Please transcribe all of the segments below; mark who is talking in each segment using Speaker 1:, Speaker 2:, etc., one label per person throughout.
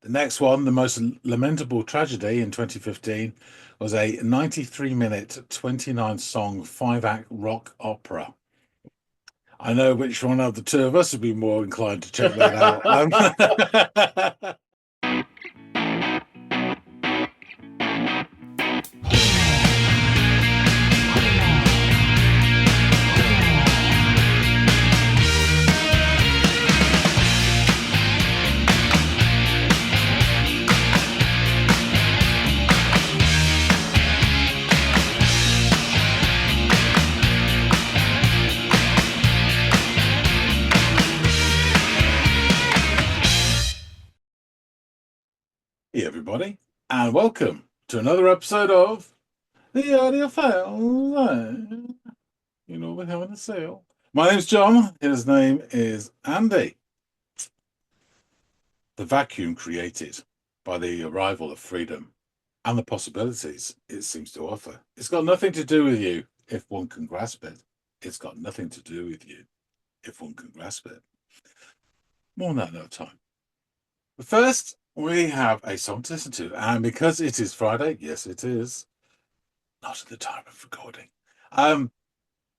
Speaker 1: The next one, the most lamentable tragedy in 2015, was a 93-minute, 29-song, five-act rock opera. I know which one of the two of us would be more inclined to check that out. Hey, everybody, and welcome to another episode of the Audiophiles. You know, we're having a sale. My name's John. His name is Andy. The vacuum created by the arrival of freedom and the possibilities it seems to offer. It's got nothing to do with you if one can grasp it. It's got nothing to do with you if one can grasp it. More on that another time. But first, we have a song to listen to. And because it is Friday, yes, it is, not at the time of recording,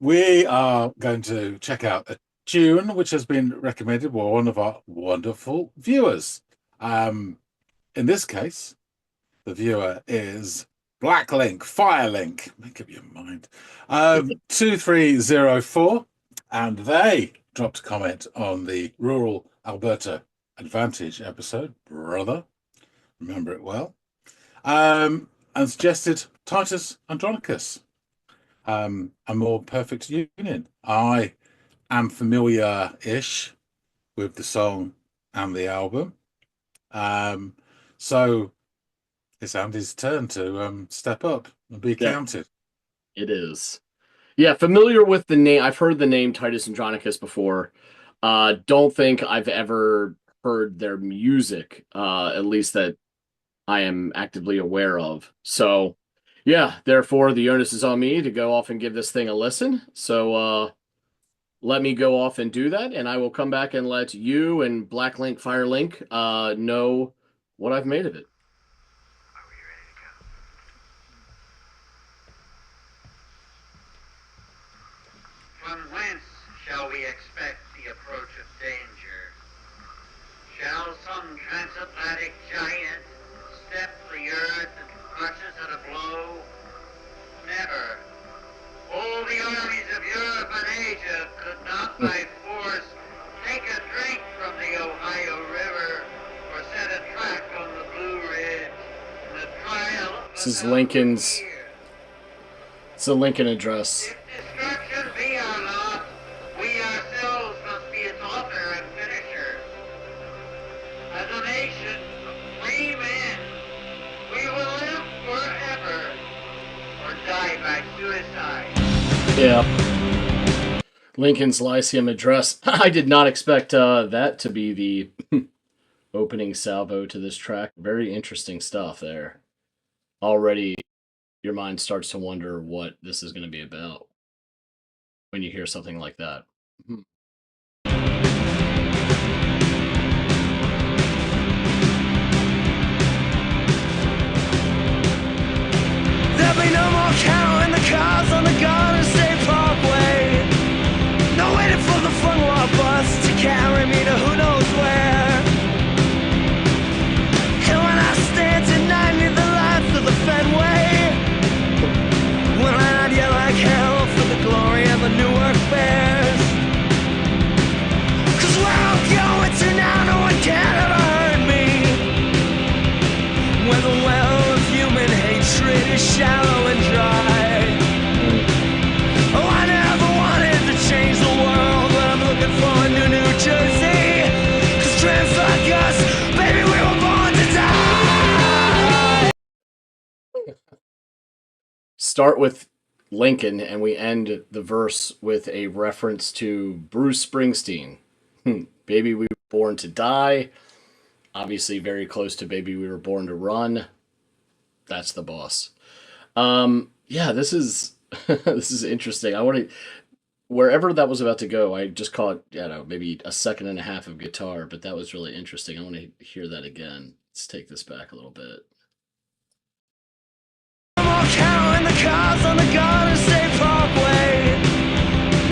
Speaker 1: we are going to check out a tune which has been recommended by one of our wonderful viewers. In this case, the viewer is Blacklink, Firelink, make up your mind, 2304, and they dropped a comment on the Rural Alberta Advantage episode, brother, remember it well, and suggested Titus Andronicus, a more perfect union. I am familiar-ish with the song and the album, so it's Andy's turn to step up and be counted.
Speaker 2: It is. Yeah, familiar with the name. I've heard the name Titus Andronicus before. Don't think I've ever heard their music, at least that I am actively aware of. So, yeah, therefore, the onus is on me to go off and give this thing a listen. So, let me go off and do that, and I will come back and let you and Blacklink, Firelink know what I've made of it.
Speaker 3: From whence shall we expect the approach of danger? Shall some transatlantic giant step the earth and crush us at a blow? Never. All the armies of Europe and Asia could not by force take a drink from the Ohio River or set a track on the Blue Ridge in the trial of
Speaker 2: This is Lincoln's. It's a Lincoln address.
Speaker 3: If destruction be our lot, we ourselves must be its author and finisher. As a nation of free men, we will live forever or die by suicide.
Speaker 2: Yeah. Lincoln's Lyceum address. I did not expect that to be the opening salvo to this track. Very interesting stuff there. Already your mind starts to wonder what this is going to be about when you hear something like that.
Speaker 4: There'll be no more cattle in the cars on the Garden State Parkway. No waiting for the Flungwall bus to carry me to who knows where. And when I stand tonight near the lights of the Fenway, when I'd yell like hell for the glory of the Newark Bears. 'Cause where I'm going to now, no one can ever hurt me. Where the well of human hatred is shallow and dry. Oh, I never wanted to change the world, but I'm looking for a New Jersey. 'Cause tramps like us, baby, we were born to die.
Speaker 2: Start with Lincoln, and we end the verse with a reference to Bruce Springsteen. Baby, we were born to die. Obviously, very close to Baby, we were born to run. That's the boss. Yeah, this is this is interesting. I want to wherever that was about to go. I just caught, I don't know, maybe a second and a half of guitar, but that was really interesting. I want to hear that again. Let's take this back a little bit.
Speaker 4: More cow in the cars on the Garden State Parkway.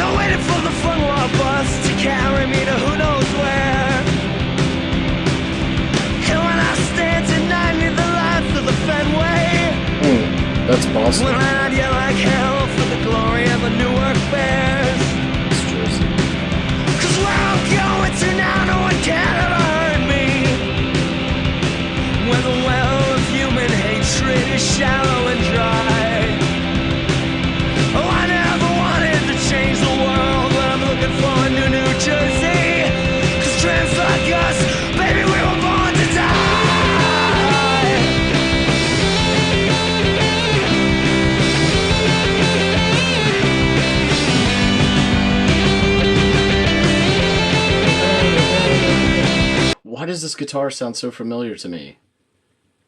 Speaker 4: No waiting for the front wall bus to carry me to who knows where. And when I stand tonight near the lights of the Fenway,
Speaker 2: That's awesome.
Speaker 4: when I'd yell like hell for the glory of the Newark Bears.
Speaker 2: It's Jersey.
Speaker 4: 'Cause where I'm going to now, no one can ever hurt me. When the well of human hatred is shallow and dry. Oh, I never wanted to change the world, but I'm looking for a New Jersey. 'Cause trans like us, baby, we were born to die.
Speaker 2: Why does this guitar sound so familiar to me?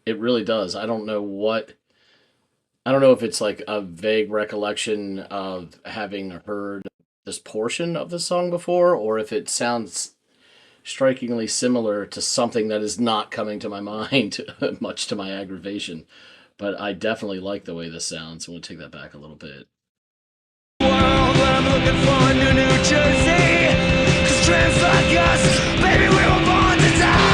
Speaker 2: It really does. I don't know if it's like a vague recollection of having heard this portion of the song before, or if it sounds strikingly similar to something that is not coming to my mind, much to my aggravation. But I definitely like the way this sounds. I'm going to take that back a little bit.
Speaker 4: World, but I'm looking for a New Jersey. 'Cause trans like us, baby, we were born to die.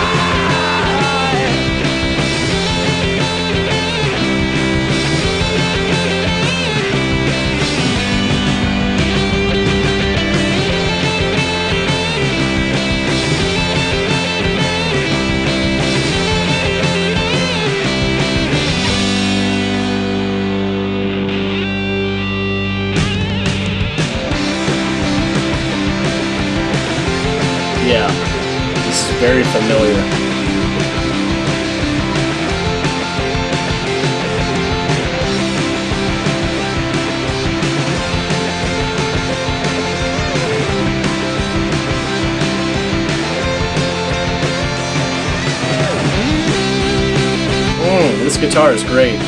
Speaker 2: Yeah, this is very familiar. This guitar is great.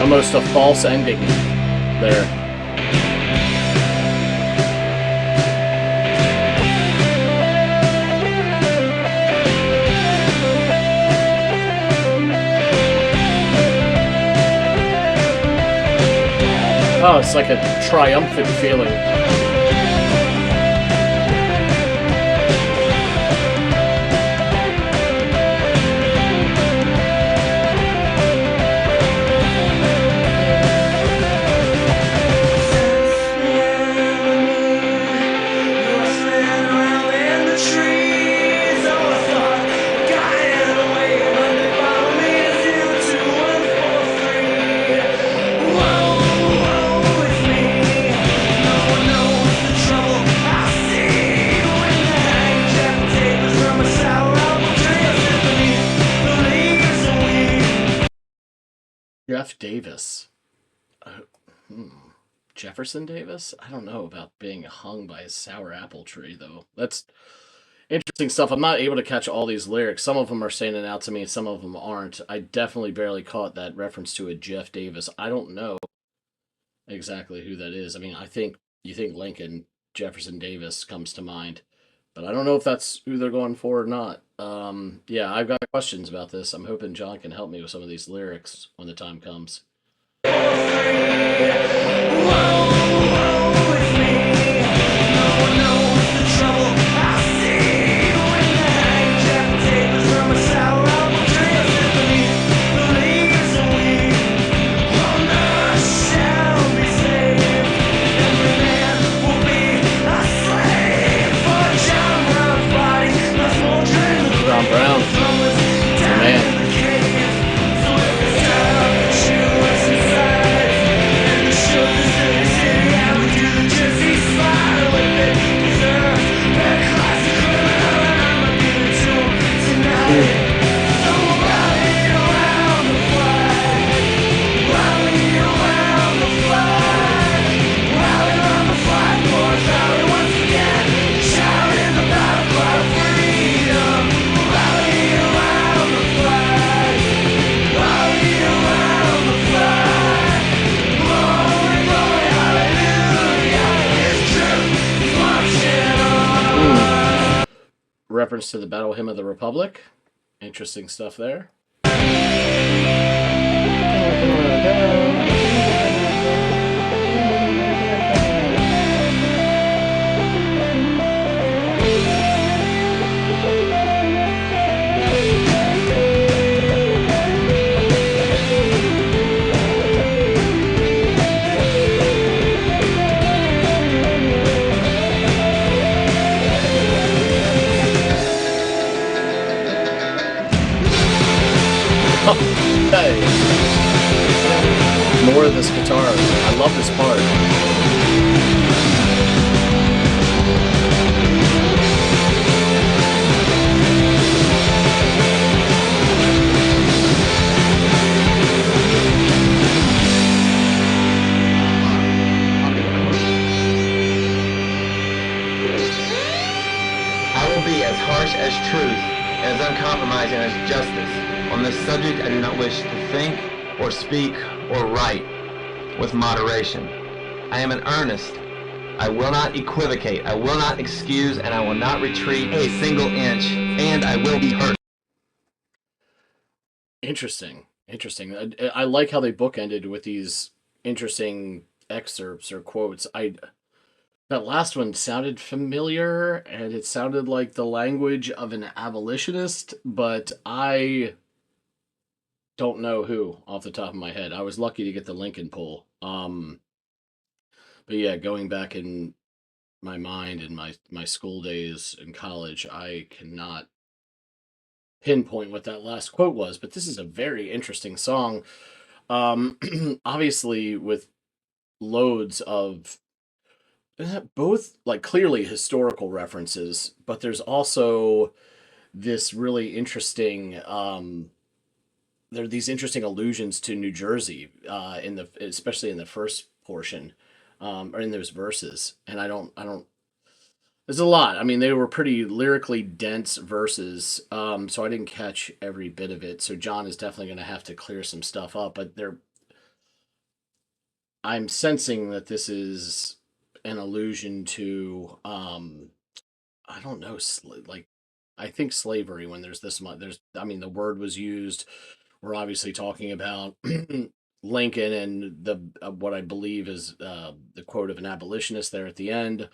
Speaker 2: Almost a false ending there. Oh, it's like a triumphant feeling. Jeff Davis. Jefferson Davis? I don't know about being hung by a sour apple tree, though. Interesting stuff. I'm not able to catch all these lyrics. Some of them are standing out to me, some of them aren't. I definitely barely caught that reference to a Jeff Davis. I don't know exactly who that is. I mean, I think you think Lincoln, Jefferson Davis comes to mind, but I don't know if that's who they're going for or not. Yeah, I've got questions about this. I'm hoping John can help me with some of these lyrics when the time comes. John Brown, the man. Reference to the Battle Hymn of the Republic. Interesting stuff there. Hey. More of this guitar. I love this part.
Speaker 5: I will be as harsh as truth, as uncompromising as justice. On this subject, I do not wish to think or speak or write with moderation. I am in earnest. I will not equivocate. I will not excuse, and I will not retreat a single inch, and I will be heard.
Speaker 2: Interesting. I like how they bookended with these interesting excerpts or quotes. That last one sounded familiar, and it sounded like the language of an abolitionist, but I don't know who off the top of my head. I was lucky to get the Lincoln poll. But yeah, going back in my mind in my school days in college, I cannot pinpoint what that last quote was, but this is a very interesting song. Obviously with loads of both like clearly historical references, but there's also this really interesting there are these interesting allusions to New Jersey in the especially in the first portion or in those verses. And I don't there's a lot. I mean, they were pretty lyrically dense verses, so I didn't catch every bit of it. So John is definitely going to have to clear some stuff up. But I'm sensing that this is an allusion to, I don't know, like I think slavery. When there's this much, I mean, the word was used. We're obviously talking about Lincoln and the what I believe is the quote of an abolitionist there at the end.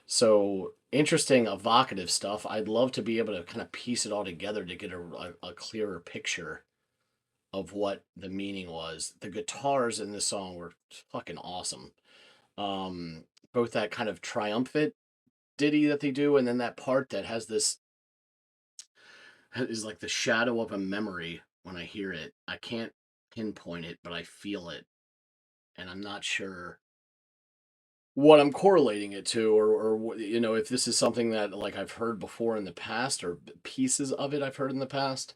Speaker 2: So interesting, evocative stuff. I'd love to be able to kind of piece it all together to get a clearer picture of what the meaning was. The guitars in this song were fucking awesome. Both that kind of triumphant ditty that they do, and then that part that has this is like the shadow of a memory. When I hear it, I can't pinpoint it, but I feel it, and I'm not sure what I'm correlating it to, or if this is something that like I've heard before in the past, or pieces of it I've heard in the past,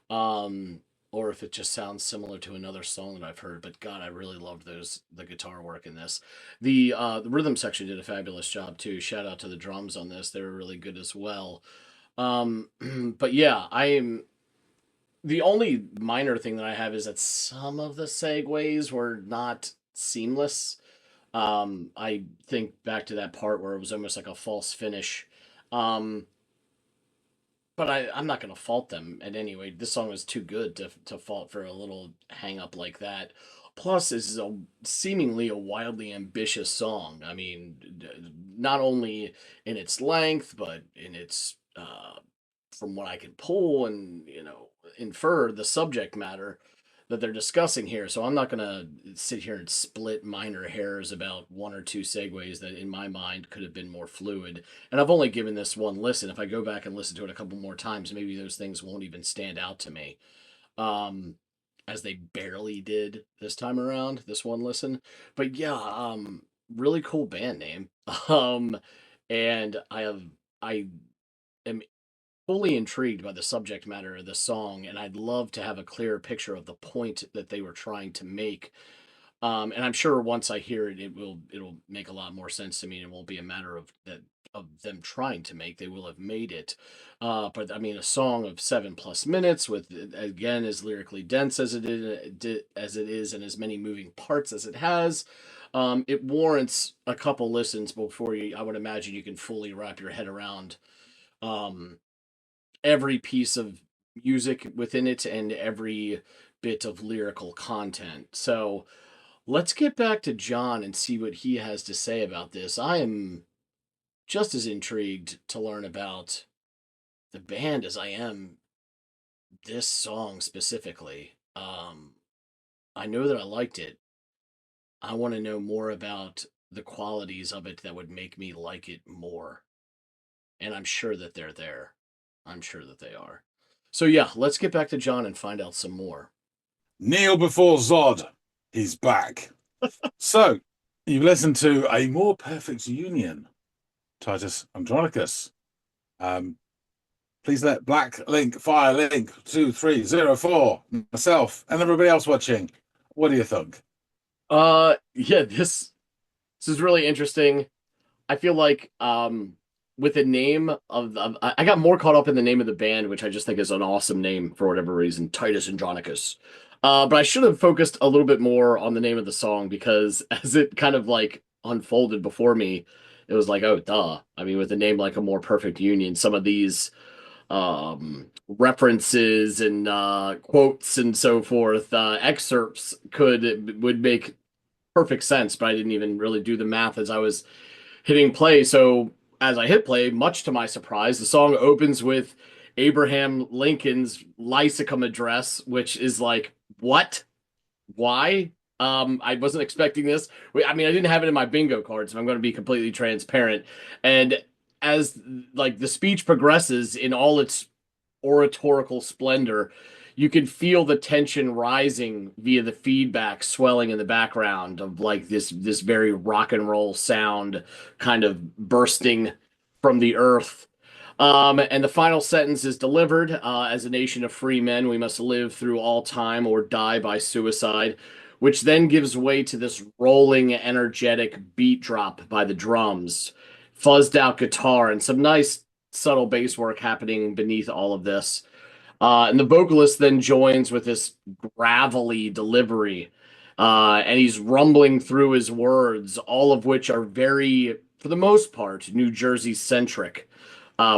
Speaker 2: um, or if it just sounds similar to another song that I've heard. But God, I really loved the guitar work in this. The rhythm section did a fabulous job too. Shout out to the drums on this; they were really good as well. But yeah, the only minor thing that I have is that some of the segues were not seamless. I think back to that part where it was almost like a false finish. Um, but I'm not going to fault them at any rate. This song was too good to fault for a little hang up like that. Plus, this is seemingly a wildly ambitious song. I mean, not only in its length, but in its, from what I can pull and, infer the subject matter that they're discussing here. So I'm not going to sit here and split minor hairs about one or two segues that in my mind could have been more fluid. And I've only given this one listen. If I go back and listen to it a couple more times, maybe those things won't even stand out to me. As they barely did this time around, this one listen. But yeah, really cool band name. Um, and I am fully intrigued by the subject matter of the song, and I'd love to have a clearer picture of the point that they were trying to make. And I'm sure once I hear it, it'll make a lot more sense to me, and it won't be a matter of them trying to make. They will have made it. But I mean, a song of 7+ minutes with again as lyrically dense as it is, and as many moving parts as it has. It warrants a couple listens before I would imagine you can fully wrap your head around um, every piece of music within it and every bit of lyrical content. So let's get back to John and see what he has to say about this. I am just as intrigued to learn about the band as I am this song specifically. I know that I liked it. I want to know more about the qualities of it that would make me like it more. And I'm sure that they're there. I'm sure that they are. So yeah, let's get back to John and find out some more.
Speaker 1: Kneel before Zod. He's back. So, you've listened to A More Perfect Union, Titus Andronicus. Please let Black Link, Fire Link 2304, myself, and everybody else watching. What do you think?
Speaker 2: Yeah, this is really interesting. I feel like with the name of I got more caught up in the name of the band, which I just think is an awesome name for whatever reason, Titus Andronicus. But I should have focused a little bit more on the name of the song because as it kind of like unfolded before me, it was like, oh, duh. I mean, with a name like A More Perfect Union, some of these references and quotes and so forth, excerpts would make perfect sense, but I didn't even really do the math as I was hitting play. So as I hit play, much to my surprise, the song opens with Abraham Lincoln's Lysicum address, which is like, what? Why? I wasn't expecting this. I mean, I didn't have it in my bingo cards, so I'm going to be completely transparent. And as like the speech progresses in all its oratorical splendor, you can feel the tension rising via the feedback swelling in the background of like this very rock and roll sound kind of bursting from the earth. And the final sentence is delivered as a nation of free men, we must live through all time or die by suicide, which then gives way to this rolling, energetic beat drop by the drums, fuzzed out guitar, and some nice subtle bass work happening beneath all of this. And the vocalist then joins with this gravelly delivery. And he's rumbling through his words, all of which are very, for the most part, New Jersey centric,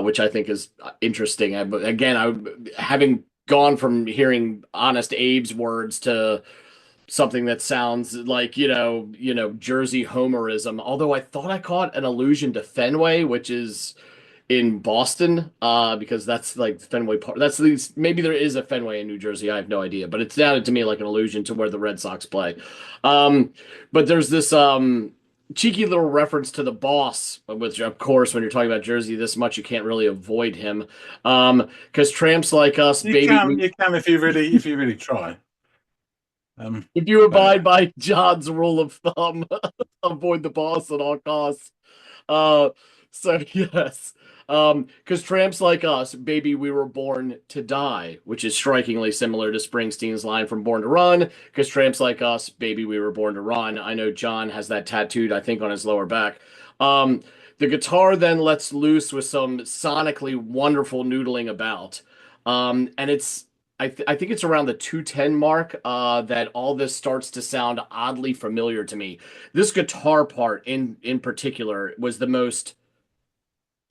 Speaker 2: which I think is interesting. Having gone from hearing Honest Abe's words to something that sounds like, Jersey homerism, although I thought I caught an allusion to Fenway, which is in Boston, because that's like Fenway Park. That's at least maybe there is a Fenway in New Jersey. I have no idea, but it sounded to me like an allusion to where the Red Sox play. But there's this cheeky little reference to the boss, which of course, when you're talking about Jersey this much, you can't really avoid him. Because tramps like us,
Speaker 1: You
Speaker 2: baby,
Speaker 1: can if you really try.
Speaker 2: if you abide by John's rule of thumb, avoid the boss at all costs. So yes. Because tramps like us, baby, we were born to die, which is strikingly similar to Springsteen's line from Born to Run. Because tramps like us, baby, we were born to run. I know John has that tattooed, I think, on his lower back. The guitar then lets loose with some sonically wonderful noodling about. And I think it's around the 210 mark that all this starts to sound oddly familiar to me. This guitar part in particular was the most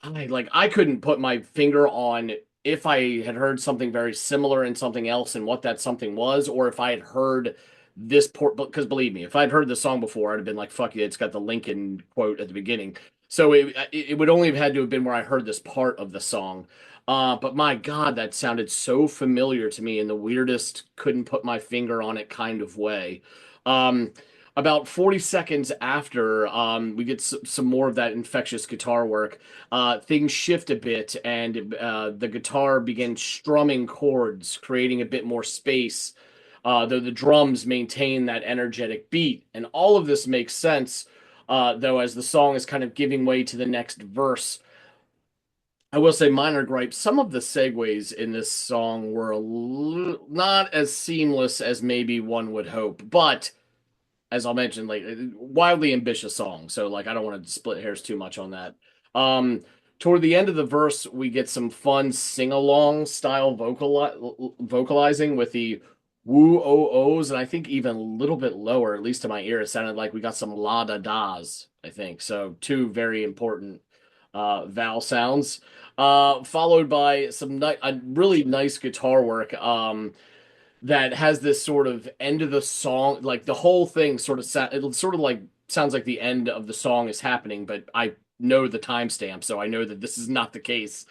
Speaker 2: I couldn't put my finger on if I had heard something very similar in something else and what that something was, or if I had heard this port. Because believe me, if I'd heard the song before, I'd have been like, "Fuck yeah!" It's got the Lincoln quote at the beginning. So it would only have had to have been where I heard this part of the song. But my God, that sounded so familiar to me in the weirdest, couldn't put my finger on it kind of way. Um, about 40 seconds after we get some more of that infectious guitar work, things shift a bit, and the guitar begins strumming chords, creating a bit more space, though the drums maintain that energetic beat. And all of this makes sense, though, as the song is kind of giving way to the next verse. I will say, minor gripe, some of the segues in this song were not as seamless as maybe one would hope, but as I'll mention, like wildly ambitious song. So like I don't want to split hairs too much on that. Um, Toward the end of the verse, we get some fun sing-along style vocalizing with the woo oh ohs, and I think even a little bit lower, at least to my ear, it sounded like we got some la da das, I think. So two very important vowel sounds. Followed by some really nice guitar work. That has this sort of end of the song, like the whole thing sort of it sort of like sounds like the end of the song is happening, but I know the timestamp, so I know that this is not the case.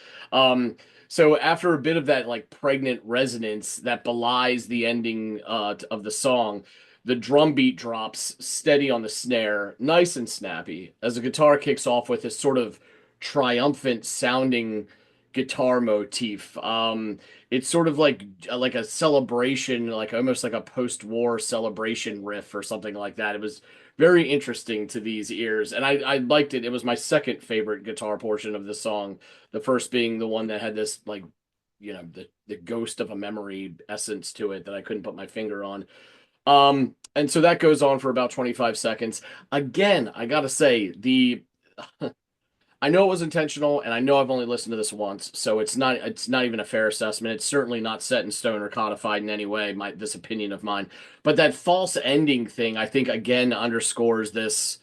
Speaker 2: So after a bit of that like pregnant resonance that belies the ending of the song, the drum beat drops steady on the snare, nice and snappy, as the guitar kicks off with this sort of triumphant sounding guitar motif. It's sort of like a celebration, like almost like a post-war celebration riff or something like that. It was very interesting to these ears, and I liked it. It was my second favorite guitar portion of the song. The first being the one that had this like, the ghost of a memory essence to it that I couldn't put my finger on. And so that goes on for about 25 seconds. Again, I gotta say, I know it was intentional, and I know I've only listened to this once, so it's not even a fair assessment. It's certainly not set in stone or codified in any way, this opinion of mine. But that false ending thing, I think, again underscores this.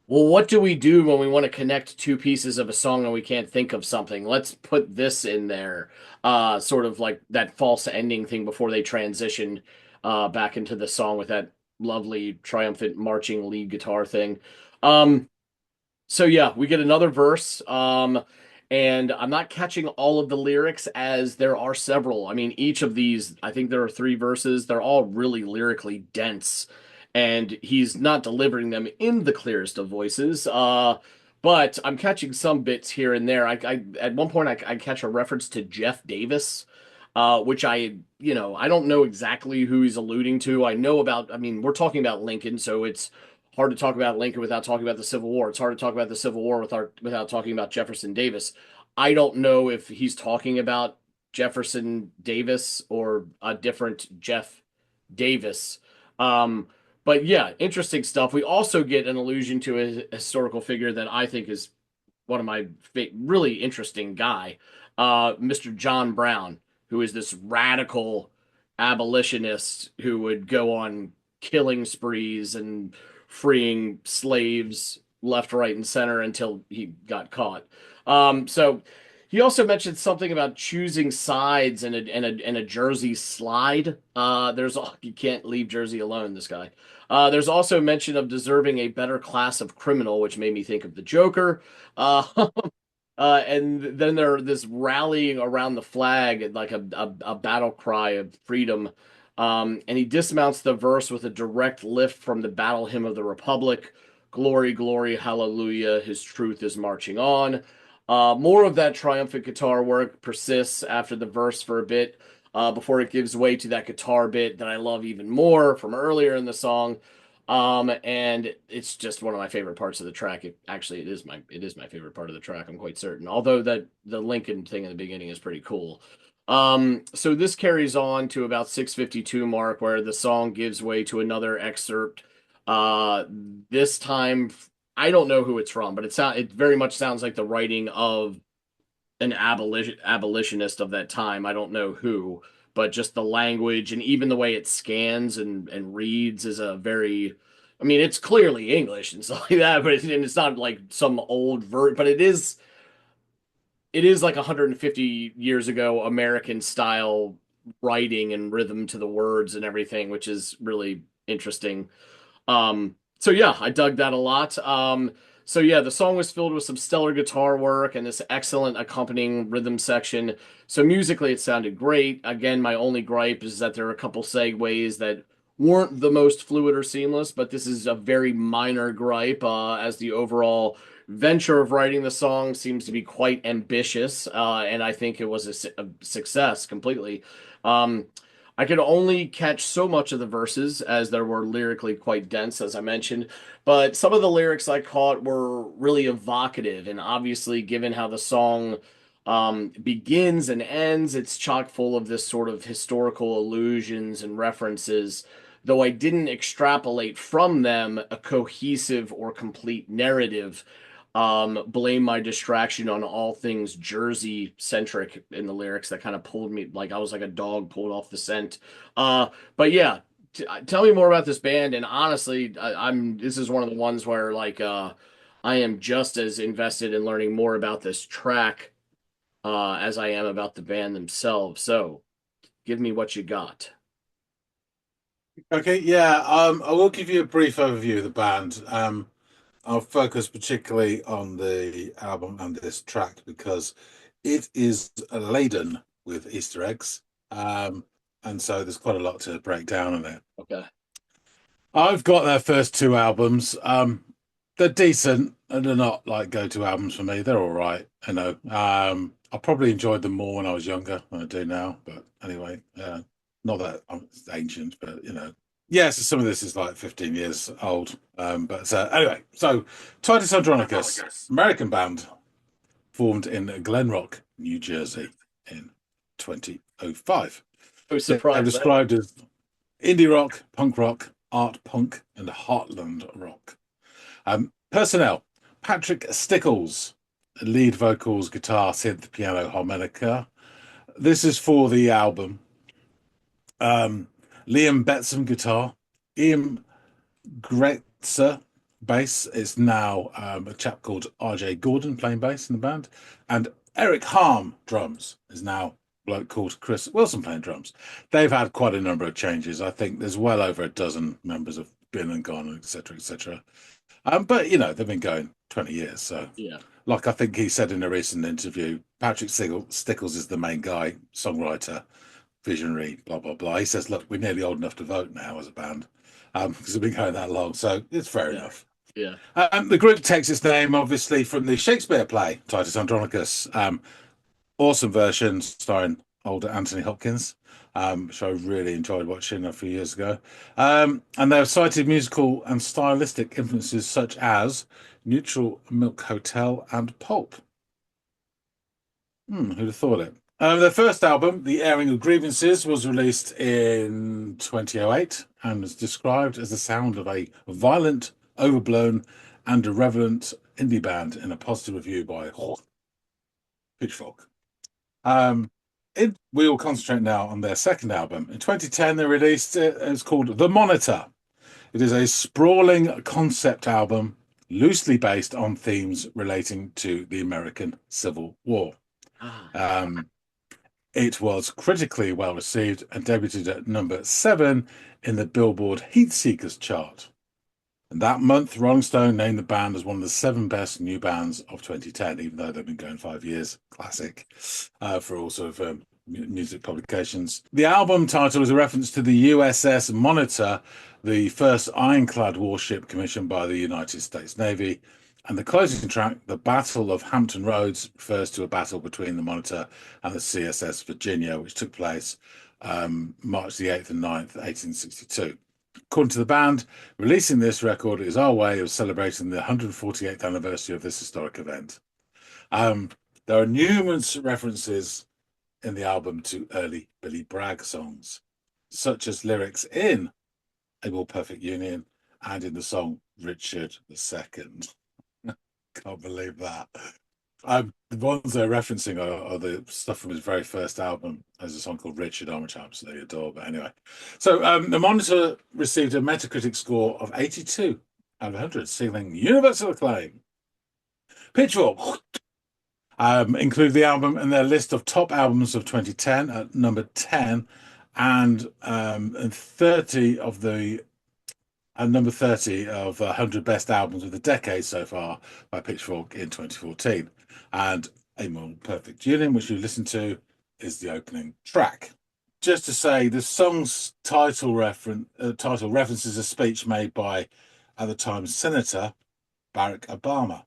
Speaker 2: Well, what do we do when we want to connect two pieces of a song and we can't think of something? Let's put this in there, sort of like that false ending thing before they transition back into the song with that lovely triumphant marching lead guitar thing. Um, so yeah, we get another verse. And I'm not catching all of the lyrics as there are several. I mean, each of these, I think there are three verses. They're all really lyrically dense, and he's not delivering them in the clearest of voices. But I'm catching some bits here and there. I at one point I catch a reference to Jeff Davis, which I don't know exactly who he's alluding to. I know about. I mean, we're talking about Lincoln, so it's hard to talk about Lincoln without talking about the Civil War. It's hard to talk about the Civil War without talking about Jefferson Davis. I don't know if he's talking about Jefferson Davis or a different Jeff Davis. Um, but yeah, interesting stuff. We also get an allusion to a historical figure that I think is one of my really interesting guy, Mr. John Brown, who is this radical abolitionist who would go on killing sprees and freeing slaves left, right, and center until he got caught. So he also mentioned something about choosing sides and a Jersey slide. You can't leave Jersey alone, this guy. There's also mention of deserving a better class of criminal, which made me think of the Joker. Uh, and then there this rallying around the flag, like a battle cry of freedom. And he dismounts the verse with a direct lift from the battle hymn of the Republic. Glory, glory, hallelujah, his truth is marching on. More of that triumphant guitar work persists after the verse for a bit, before it gives way to that guitar bit that I love even more from earlier in the song. And it's just one of my favorite parts of the track. It is my favorite part of the track, I'm quite certain. Although the Lincoln thing in the beginning is pretty cool. So this carries on to about 6:52 mark, where the song gives way to another excerpt. Uh, this time I don't know who it's from, but it very much sounds like the writing of an abolitionist of that time. I don't know who, but just the language and even the way it scans and reads is a very, I mean, it's clearly English and stuff like that, but it's not like some old but it is like 150 years ago American style writing and rhythm to the words and everything, which is really interesting. So yeah, I dug that a lot. So yeah, the song was filled with some stellar guitar work and this excellent accompanying rhythm section. So musically, it sounded great. Again, my only gripe is that there are a couple segues that weren't the most fluid or seamless, but this is a very minor gripe, as the overall venture of writing the song seems to be quite ambitious, and I think it was a success completely. Um, I could only catch so much of the verses as they were lyrically quite dense, as I mentioned, but some of the lyrics I caught were really evocative, and obviously, given how the song begins and ends, it's chock full of this sort of historical allusions and references. Though I didn't extrapolate from them a cohesive or complete narrative, blame my distraction on all things Jersey centric in the lyrics that kind of pulled me like I was like a dog pulled off the scent. But yeah, tell me more about this band. And honestly, I'm this is one of the ones where like I am just as invested in learning more about this track as I am about the band themselves. So give me what you got.
Speaker 1: Okay, yeah, I will give you a brief overview of the band. I'll focus particularly on the album and this track because it is laden with Easter eggs. And so there's quite a lot to break down on it.
Speaker 2: Okay.
Speaker 1: I've got their first two albums. They're decent and they're not like go-to albums for me. They're all right, you know. I probably enjoyed them more when I was younger than I do now. But anyway, not that I'm ancient, but you know. Yeah, so some of this is like 15 years old. But anyway, so Titus Andronicus, American band, formed in Glen Rock, New Jersey in 2005.
Speaker 2: I was
Speaker 1: They're
Speaker 2: surprised.
Speaker 1: described as indie rock, punk rock, art punk, and heartland rock. Personnel: Patrick Stickles, lead vocals, guitar, synth, piano, harmonica. This is for the album. Liam Betsom, guitar. Ian Gretzer, bass. It's now a chap called RJ Gordon playing bass in the band. And Eric Harm, drums, is now a bloke called Chris Wilson playing drums. They've had quite a number of changes. I think there's well over a dozen members have been and gone, etc., etc. But you know, they've been going 20 years. So
Speaker 2: Yeah.
Speaker 1: like I think he said in a recent interview, Patrick Stickles is the main guy, songwriter, visionary, blah, blah, blah. He says, look, we're nearly old enough to vote now as a band because we've been going that long. So it's fair enough.
Speaker 2: Yeah.
Speaker 1: The group takes its name, obviously, from the Shakespeare play, Titus Andronicus. Awesome version starring older Anthony Hopkins, which I really enjoyed watching a few years ago. And they've cited musical and stylistic influences such as Neutral Milk Hotel and Pulp. Who'd have thought it? Their first album, The Airing of Grievances, was released in 2008 and was described as the sound of a violent, overblown, and irreverent indie band in a positive review by Pitchfork. We will concentrate now on their second album. In 2010, they released it. It's called The Monitor. It is a sprawling concept album, loosely based on themes relating to the American Civil War. It was critically well received and debuted at number 7 in the Billboard Heatseekers chart. And that month, Rolling Stone named the band as one of the 7 best new bands of 2010, even though they've been going 5 years. Classic for all sort of music publications. The album title is a reference to the USS Monitor, the first ironclad warship commissioned by the United States Navy. And the closing track, The Battle of Hampton Roads, refers to a battle between the Monitor and the CSS Virginia, which took place March the 8th and 9th, 1862. According to the band, releasing this record is our way of celebrating the 148th anniversary of this historic event. There are numerous references in the album to early Billy Bragg songs, such as lyrics in A More Perfect Union and in the song Richard II. can't believe that. The ones they're referencing are the stuff from his very first album. There's a song called Richard on, which I absolutely adore. But anyway, so the Monitor received a Metacritic score of 82 out of 100, sealing universal acclaim. Pitchfork include the album in their list of top albums of 2010 at number 10, and 30 of the number 30 of 100 best albums of the decade so far by Pitchfork in 2014. And A More Perfect Union, which you listen to, is the opening track. Just to say, the song's title references a speech made by, at the time, Senator Barack Obama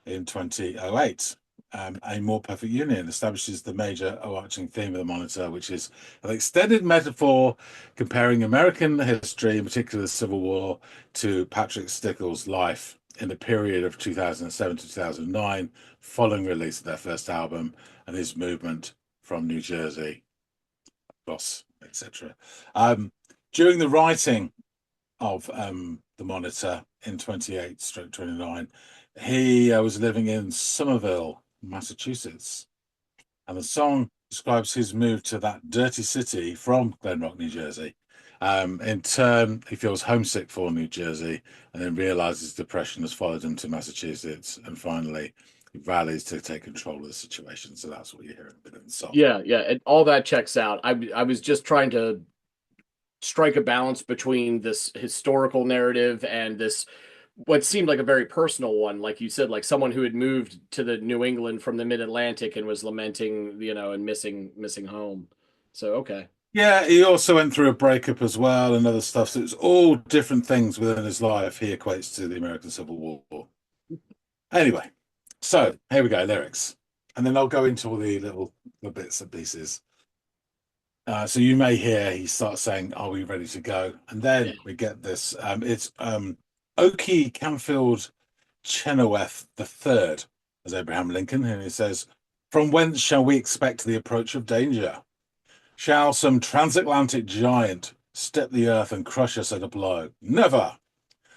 Speaker 1: in 2008. A More Perfect Union establishes the major overarching theme of the Monitor, which is an extended metaphor comparing American history, in particular the Civil War, to Patrick Stickles' life in the period of 2007 to 2009, following release of their first album, and his movement from New Jersey, Boss, etc. During the writing of the Monitor in 28/29, he was living in Somerville, Massachusetts, and the song describes his move to that dirty city from Glen Rock, New Jersey. In turn, he feels homesick for New Jersey, and then realizes depression has followed him to Massachusetts, and finally he rallies to take control of the situation. So that's what you hear in a bit of the song.
Speaker 2: Yeah, and all that checks out. I was just trying to strike a balance between this historical narrative and this what seemed like a very personal one, like you said, like someone who had moved to the New England from the Mid-Atlantic and was lamenting, and missing home. So okay.
Speaker 1: Yeah, he also went through a breakup as well and other stuff. So it's all different things within his life he equates to the American Civil War. Anyway, so here we go, lyrics. And then I'll go into all the little bits and pieces. So you may hear he starts saying, "Are we ready to go?" And then we get this. It's Oki Canfield Chenoweth III as Abraham Lincoln, and he says, "From whence shall we expect the approach of danger? Shall some transatlantic giant step the earth and crush us at a blow? Never!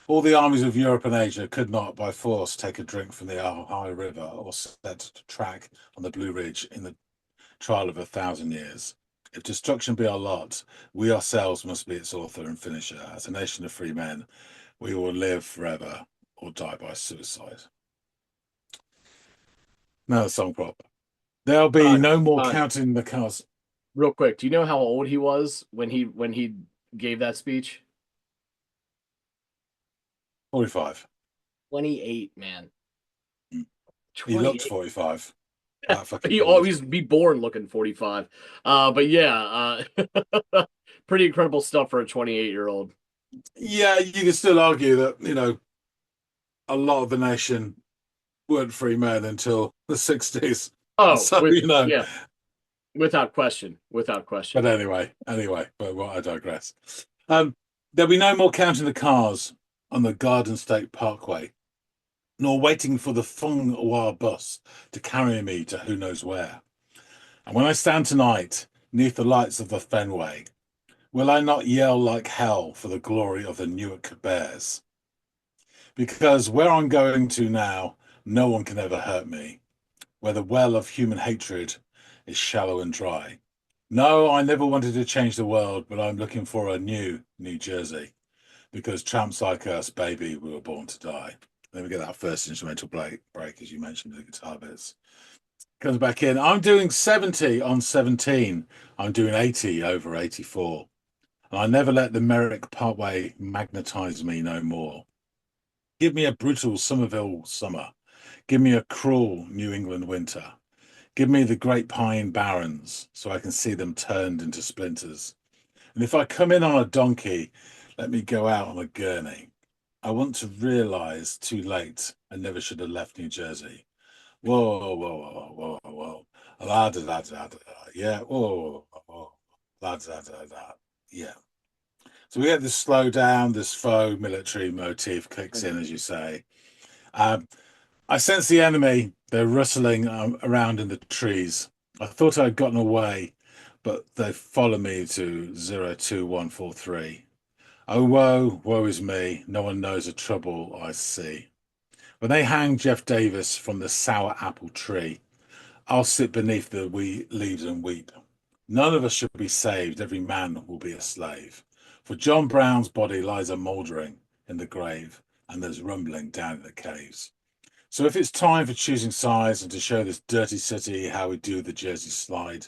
Speaker 1: All the armies of Europe and Asia could not by force take a drink from the Ohio River or set to track on the Blue Ridge in the trial of 1,000 years. If destruction be our lot, we ourselves must be its author and finisher. As a nation of free men, we will live forever or die by suicide." Now the song prop. There'll be no more counting the cars.
Speaker 2: Real quick, do you know how old he was when he gave that speech?
Speaker 1: 45.
Speaker 2: 28, man.
Speaker 1: He looks 45.
Speaker 2: He always be born looking 45. But yeah, pretty incredible stuff for a 28-year-old.
Speaker 1: Yeah, you can still argue that, a lot of the nation weren't free men until the 60s.
Speaker 2: Oh,
Speaker 1: so,
Speaker 2: yeah. Without question.
Speaker 1: But anyway, but I digress. There'll be no more counting the cars on the Garden State Parkway, nor waiting for the Fung Hua bus to carry me to who knows where. And when I stand tonight, neath the lights of the Fenway, will I not yell like hell for the glory of the Newark Bears? Because where I'm going to now, no one can ever hurt me, where the well of human hatred is shallow and dry. No, I never wanted to change the world, but I'm looking for a new New Jersey. Because tramps like us, baby, we were born to die. Then we get that first instrumental break, as you mentioned, the guitar bits. Comes back in. I'm doing 70 on 17. I'm doing 80 over 84. And I never let the Merrick Parkway magnetize me no more. Give me a brutal Somerville summer. Give me a cruel New England winter. Give me the great pine barrens so I can see them turned into splinters. And if I come in on a donkey, let me go out on a gurney. I want to realize too late I never should have left New Jersey. Whoa, whoa, whoa, whoa, whoa. La da da da da. Yeah, whoa, whoa. La da da da. Yeah. So we get this slow down, this faux military motif kicks in, as you say. I sense the enemy. They're rustling around in the trees. I thought I'd gotten away, but they follow me to 02143. Oh, woe is me. No one knows the trouble I see. When they hang Jeff Davis from the sour apple tree, I'll sit beneath the leaves and weep. None of us should be saved. Every man will be a slave. For John Brown's body lies a mouldering in the grave, and there's rumbling down in the caves. So if it's time for choosing sides and to show this dirty city how we do the Jersey slide,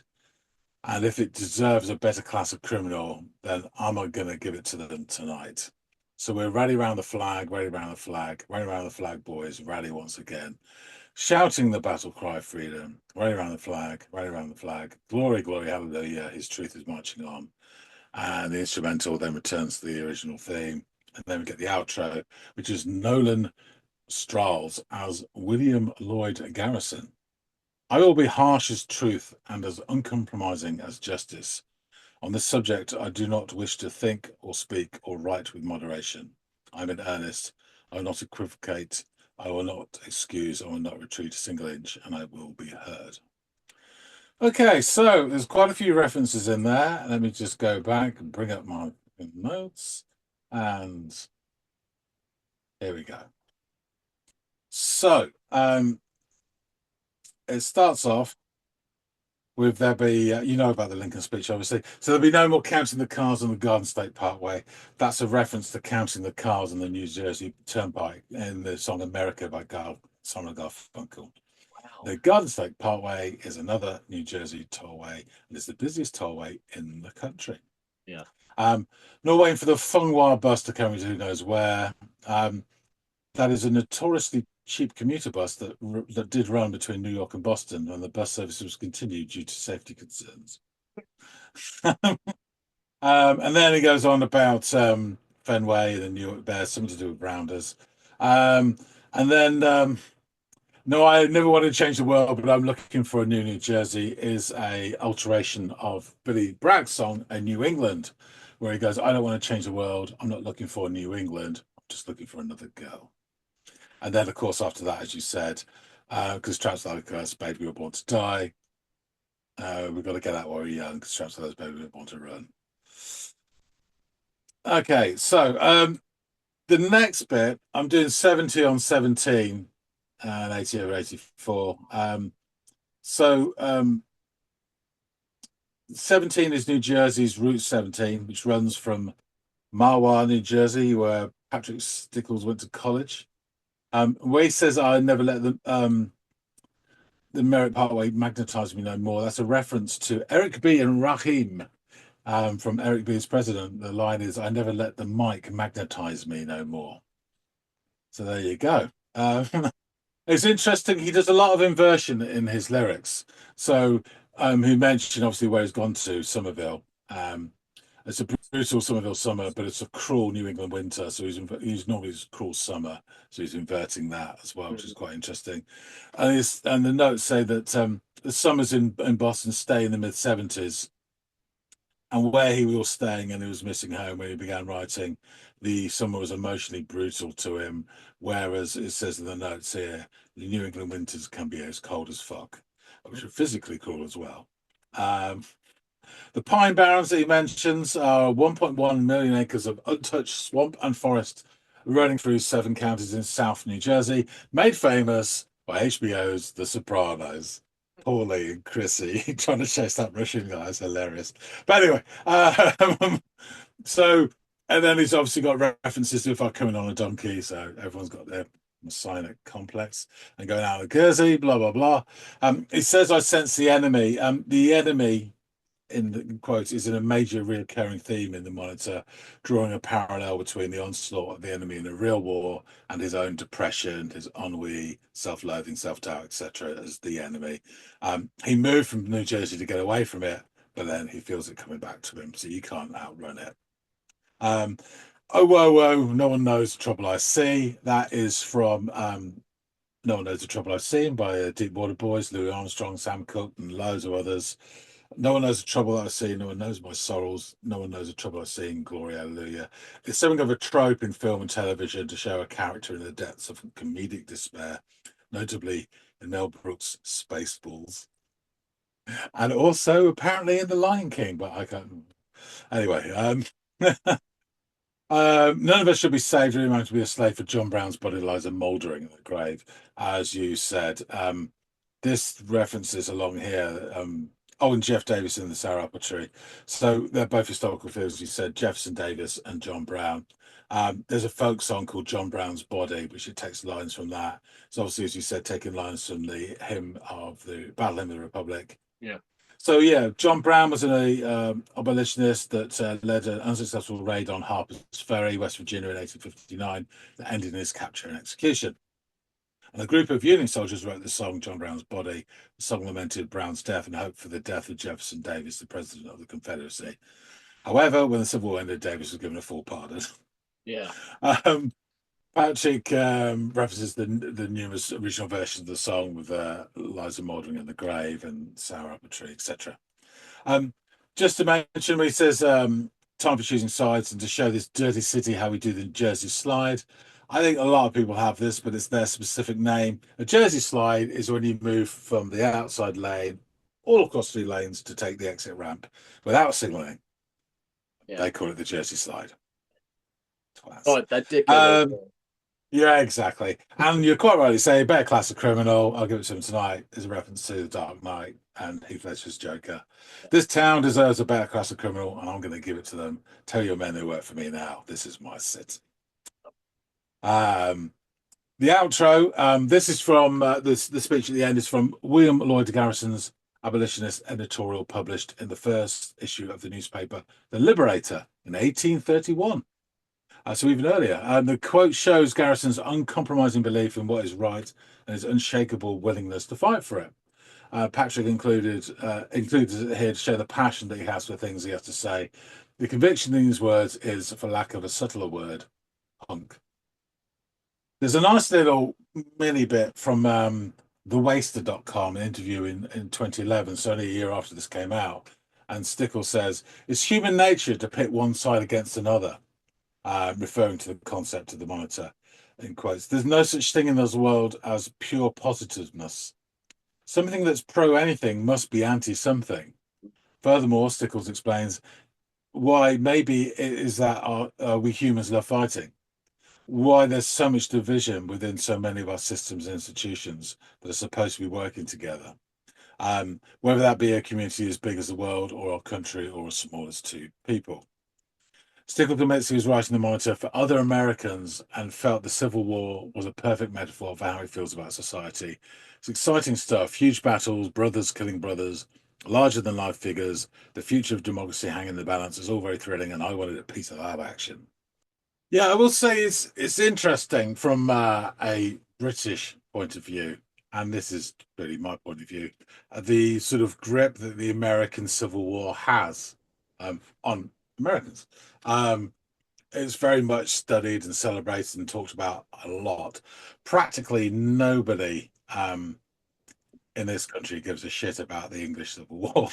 Speaker 1: and if it deserves a better class of criminal, then I'm going to give it to them tonight. So we're rally round the flag, rally round the flag, rally round the flag, boys, rally once again, shouting the battle cry of freedom, rally round the flag, rally round the flag, glory, glory, hallelujah, his truth is marching on. And the instrumental then returns to the original theme. And then we get the outro, which is Nolan Strauss as William Lloyd Garrison. I will be harsh as truth and as uncompromising as justice. On this subject, I do not wish to think or speak or write with moderation. I'm in earnest. I will not equivocate. I will not excuse. I will not retreat a single inch, and I will be heard. Okay, so there's quite a few references in there. Let me just go back and bring up my notes. And here we go. So, it starts off with there be, you know about the Lincoln speech, obviously. So there'll be no more counting the cars on the Garden State Parkway. That's a reference to counting the cars on the New Jersey Turnpike in the song America by Simon & Garfunkel.
Speaker 2: Wow.
Speaker 1: The Garden State Parkway is another New Jersey tollway, and it's the busiest tollway in the country.
Speaker 2: Yeah.
Speaker 1: Not waiting for the Fung Wah bus to come into who knows where. That is a notoriously cheap commuter bus that did run between New York and Boston, and the bus service was continued due to safety concerns. And then he goes on about Fenway and the New York Bears, something to do with Rounders. And then, no, I never wanted to change the world, but I'm looking for a New Jersey is a alteration of Billy Bragg's song, A New England, where he goes, I don't want to change the world. I'm not looking for a New England. I'm just looking for another girl. And then, of course, after that, as you said, because Traps Like Us, Baby, We Were Born to Die, we've got to get out while we're young, because Traps Like Us, Baby, We Were Born to Run. Okay, so the next bit, I'm doing 70 on 17 and 80 over 84. 17 is New Jersey's Route 17, which runs from Mahwah, New Jersey, where Patrick Stickles went to college. Where he says, I never let the Merritt Parkway magnetize me no more. That's a reference to Eric B. and Raheem from Eric B. as president. The line is, I never let the mic magnetize me no more. So there you go. It's interesting. He does a lot of inversion in his lyrics. So he mentioned, obviously, where he's gone to, Somerville. It's a brutal Somerville summer, but it's a cruel New England winter. So he's normally a cruel summer. So he's inverting that as well, which is quite interesting. And the notes say that the summers in Boston stay in the mid-70s. And where he was staying and he was missing home when he began writing, the summer was emotionally brutal to him. Whereas it says in the notes here, the New England winters can be as cold as fuck, which are physically cool as well. The Pine Barrens that he mentions are 1.1 million acres of untouched swamp and forest running through 7 counties in South New Jersey, made famous by HBO's The Sopranos. Paulie and Chrissy trying to chase that Russian guy is hilarious. But anyway, and then he's obviously got references to if I'm coming on a donkey, so everyone's got their Messianic complex and going out of Jersey, blah, blah, blah. It says, I sense the enemy. The enemy, in the quotes, is in a major recurring theme in the Monitor, drawing a parallel between the onslaught of the enemy in a real war and his own depression, his ennui, self-loathing, self-doubt, etc. as the enemy. He moved from New Jersey to get away from it, but then he feels it coming back to him, so you can't outrun it. Oh, whoa, whoa, no one knows the trouble I see. That is from No One Knows the Trouble I've Seen by Deepwater Boys, Louis Armstrong, Sam Cooke, and loads of others. No one knows the trouble that I see. No one knows my sorrows. No one knows the trouble I see in Glory, Hallelujah. It's something of a trope in film and television to show a character in the depths of comedic despair, notably in Mel Brooks' Spaceballs. And also apparently in The Lion King, but I can't. Anyway, None of us should be saved. We remain to be a slave for John Brown's body lies a mouldering in the grave, as you said. This references along here. And Jeff Davis in the Sour Apple Tree. So they're both historical figures, as you said, Jefferson Davis and John Brown. There's a folk song called John Brown's Body, which it takes lines from that. It's obviously, as you said, taking lines from the hymn of the Battle Hymn of the Republic.
Speaker 2: Yeah.
Speaker 1: So yeah, John Brown was an abolitionist that led an unsuccessful raid on Harper's Ferry, West Virginia, in 1859, that ended in his capture and execution. And a group of Union soldiers wrote the song "John Brown's Body." The song lamented Brown's death and hoped for the death of Jefferson Davis, the president of the Confederacy. However, when the Civil War ended, Davis was given a full pardon.
Speaker 2: Yeah.
Speaker 1: Patrick references the numerous original versions of the song with Liza Mouldering in the grave and Sour Apple Tree, etc. Just to mention, when he says time for choosing sides and to show this dirty city how we do the Jersey slide, I think a lot of people have this, but it's their specific name. A Jersey slide is when you move from the outside lane all across 3 lanes to take the exit ramp without signalling.
Speaker 2: Yeah.
Speaker 1: They call it the Jersey slide. Twats.
Speaker 2: Oh, that dickhead.
Speaker 1: Yeah, exactly. And you're quite right to say, better class of criminal, I'll give it to him tonight, is a reference to The Dark Knight and Heath Ledger's Joker. This town deserves a better class of criminal, and I'm going to give it to them. Tell your men who work for me now, this is my city. The outro, this is from, the speech at the end is from William Lloyd Garrison's abolitionist editorial published in the first issue of the newspaper, The Liberator, in 1831. So even earlier, and the quote shows Garrison's uncompromising belief in what is right and his unshakable willingness to fight for it. Patrick included it here to show the passion that he has for things he has to say. The conviction in these words is, for lack of a subtler word, punk. There's a nice little mini bit from thewaster.com, an interview in 2011, so only a year after this came out. And Stickles says, it's human nature to pit one side against another. Referring to the concept of the monitor, in quotes. There's no such thing in this world as pure positiveness. Something that's pro anything must be anti something. Furthermore, Stickles explains why maybe it is that we humans love fighting. Why there's so much division within so many of our systems and institutions that are supposed to be working together. Whether that be a community as big as the world or our country or as small as 2 people. Stickles admits he was writing the monitor for other Americans and felt the Civil War was a perfect metaphor for how he feels about society. It's exciting stuff, huge battles, brothers killing brothers, larger-than-life figures, the future of democracy hanging in the balance. It's all very thrilling, and I wanted a piece of that action. Yeah, I will say it's interesting from a British point of view, and this is really my point of view, the sort of grip that the American Civil War has on Americans. It's very much studied and celebrated and talked about a lot. Practically nobody in this country gives a shit about the English Civil War.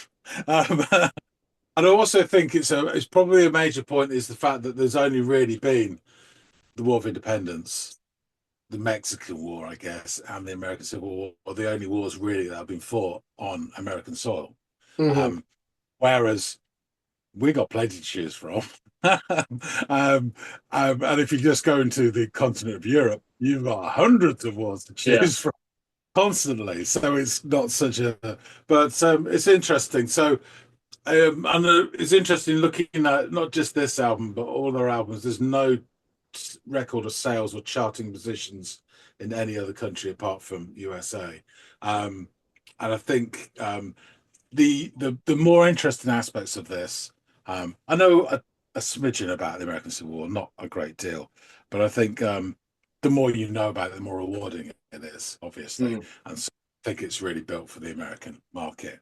Speaker 1: And I also think it's probably a major point is the fact that there's only really been the War of Independence, the Mexican War, I guess, and the American Civil War are the only wars really that have been fought on American soil.
Speaker 2: Mm-hmm.
Speaker 1: Whereas we got plenty to choose from. And if you just go into the continent of Europe, you've got hundreds of wars to choose from constantly. So it's not such a, but it's interesting. So and it's interesting looking at not just this album, but all their albums. There's no record of sales or charting positions in any other country apart from USA. And I think the more interesting aspects of this, I know a smidgen about the American Civil War, not a great deal, but I think the more you know about it, the more rewarding it is, obviously. And so I think it's really built for the American market.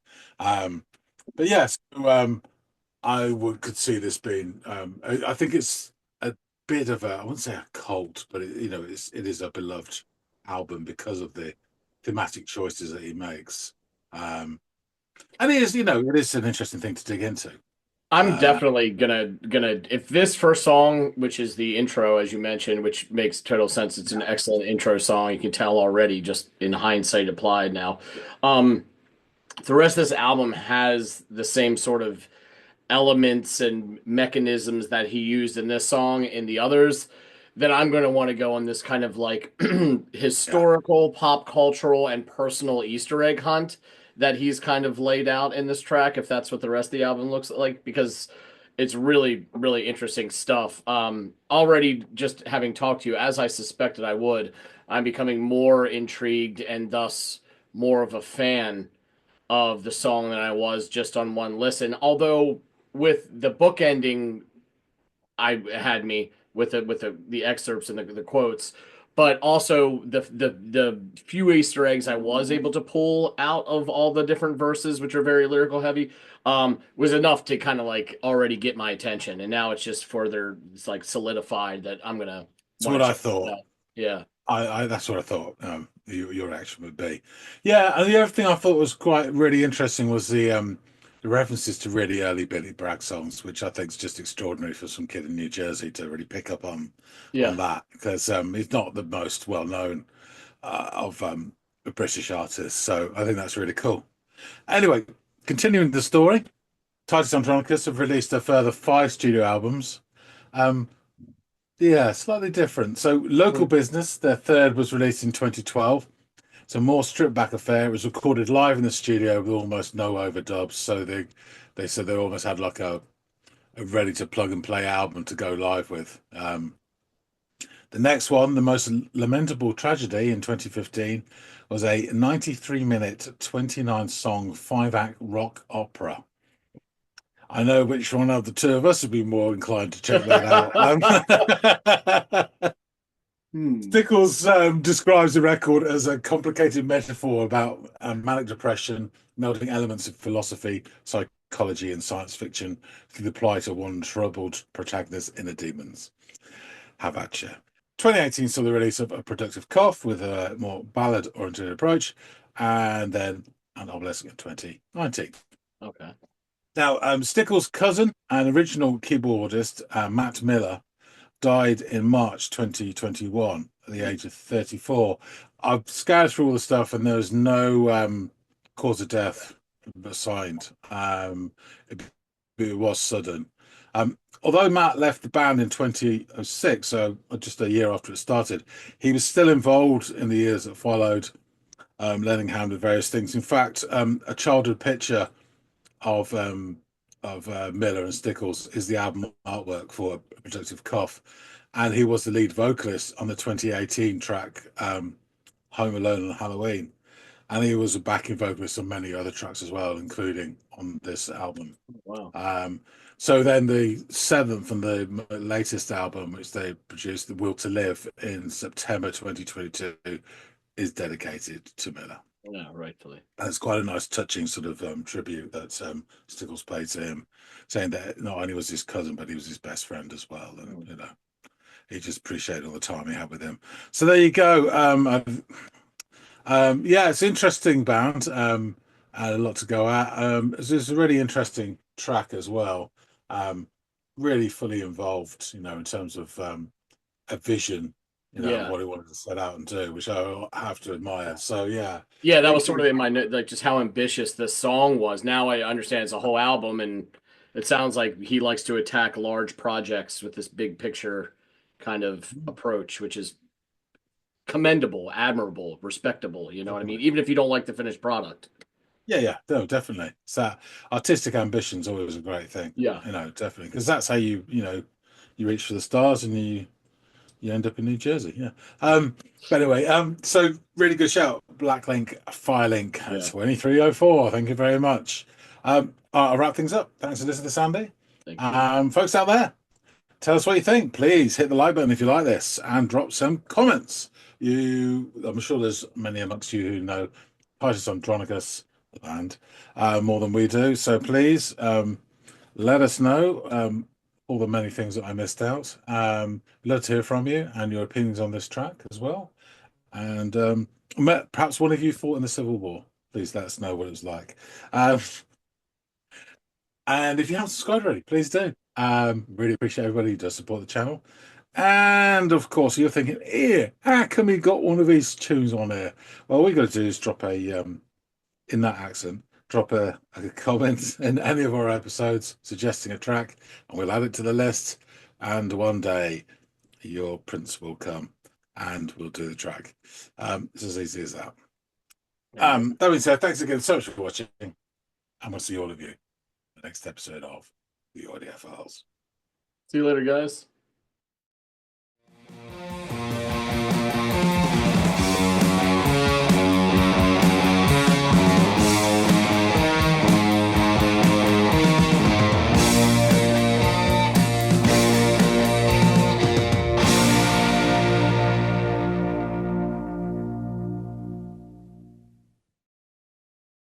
Speaker 1: But yes, I could see this being. I think it's a bit of a, I wouldn't say a cult, but it is a beloved album because of the thematic choices that he makes. And it is, it is an interesting thing to dig into.
Speaker 2: I'm definitely gonna if this first song, which is the intro, as you mentioned, which makes total sense. It's an excellent intro song. You can tell already, just in hindsight applied now. The rest of this album has the same sort of elements and mechanisms that he used in this song in the others, then I'm going to want to go on this kind of like historical, pop cultural, and personal Easter egg hunt that he's kind of laid out in this track, if that's what the rest of the album looks like, because it's really, really interesting stuff. Already, just having talked to you, as I suspected I would, I'm becoming more intrigued and thus more of a fan of the song than I was just on one listen. Although with the book ending, I had me with the excerpts and the quotes, but also the few Easter eggs I was able to pull out of all the different verses, which are very lyrical heavy, was enough to kind of like already get my attention. And now it's just further, it's like solidified that I'm gonna
Speaker 1: That's
Speaker 2: want
Speaker 1: what
Speaker 2: to
Speaker 1: I
Speaker 2: check it
Speaker 1: thought.
Speaker 2: out. Yeah.
Speaker 1: I that's what I thought your reaction would be. Yeah, and the other thing I thought was quite really interesting was the references to really early Billy Bragg songs, which I think is just extraordinary for some kid in New Jersey to really pick up on
Speaker 2: Yeah.
Speaker 1: that, because he's not the most well known of British artists. So I think that's really cool. Anyway, continuing the story, Titus Andronicus have released a further 5 studio albums. Um, yeah, slightly different. So, Local
Speaker 2: Mm.
Speaker 1: Business, their third, was released in 2012. It's a more stripped back affair. It was recorded live in the studio with almost no overdubs. So they said they almost had like a ready to plug and play album to go live with. The next one, The Most Lamentable Tragedy in 2015, was a 93-minute, 29-song, 5-act rock opera. I know which one of the two of us would be more inclined to check that out. Stickles describes the record as a complicated metaphor about manic depression, melding elements of philosophy, psychology, and science fiction through the plight of one troubled protagonist's inner demons. Have at you. 2018 saw the release of A Productive Cough with a more ballad-oriented approach, and then an obelisk in 2019.
Speaker 2: Okay.
Speaker 1: Now, Stickles' cousin and original keyboardist, Matt Miller, died in March 2021 at the age of 34. I've scoured through all the stuff and there's no cause of death assigned. It was sudden. Although Matt left the band in 2006, so just a year after it started, he was still involved in the years that followed, lending hand with various things. In fact, a childhood picture of Miller and Stickles is the album artwork for A Productive Cough, and he was the lead vocalist on the 2018 track Home Alone on Halloween, and he was a backing vocalist on many other tracks as well, including on this album.
Speaker 2: Wow.
Speaker 1: So then the 7th and the latest album, which they produced, The Will to Live, in September 2022, is dedicated to Miller.
Speaker 2: Yeah, rightfully.
Speaker 1: And it's quite a nice, touching sort of tribute that Stickles paid to him, saying that not only was his cousin, but he was his best friend as well. And, he just appreciated all the time he had with him. So there you go. Yeah, it's an interesting band, and a lot to go at. It's a really interesting track as well. Really fully involved, in terms of a vision, what he wanted to set out and do, which I have to admire. So yeah,
Speaker 2: that was sort of in my note, like just how ambitious this song was. Now I understand it's a whole album, and it sounds like he likes to attack large projects with this big picture kind of approach, which is commendable, admirable, respectable. You know what I mean? Even if you don't like the finished product.
Speaker 1: Yeah, no, definitely. So artistic ambition's always a great thing.
Speaker 2: Yeah,
Speaker 1: definitely, because that's how you reach for the stars and you end up in New Jersey. Yeah. But anyway, so really good shout. Blacklink, Firelink, 2304. Thank you very much. I'll wrap things up. Thanks for listening to Sandy.
Speaker 2: Thank you.
Speaker 1: Folks out there, tell us what you think. Please hit the like button if you like this and drop some comments. I'm sure there's many amongst you who know Titus Andronicus, the band, more than we do. So please let us know all the many things that I missed out. Love to hear from you and your opinions on this track as well. And perhaps one of you fought in the Civil War. Please let us know what it was like. And if you haven't subscribed already, please do. Really appreciate everybody who does support the channel. And of course, you're thinking, how come we got one of these tunes on here? Well, all we got to do is drop a, in that accent, drop a comment in any of our episodes suggesting a track, and we'll add it to the list. And one day your prince will come and we'll do the track. It's as easy as that. That being said, thanks again so much for watching, and we'll see all of you in the next episode of the Audiophiles.
Speaker 2: See you later, guys.